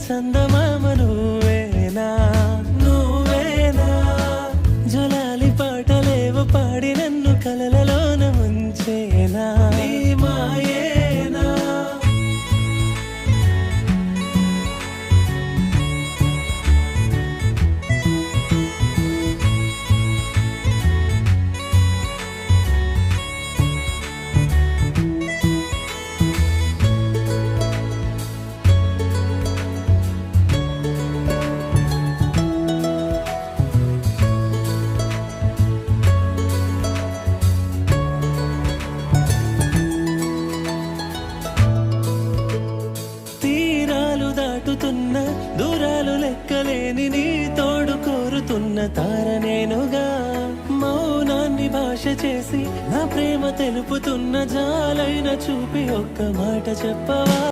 చందమామ నువ్వేనా నువ్వేనా జులాలి పాటలేవో పాడి నన్ను కలలలోన ముంచేనా నీ మాయేనా దాటుతున్న దూరాలు లెక్కలేని నీ తోడు కోరుతున్న తార నేనుగా మౌనాన్ని భాష చేసి నా ప్రేమ తెలుపుతున్న జాలైన చూపి ఒక్క మాట చెప్పవా.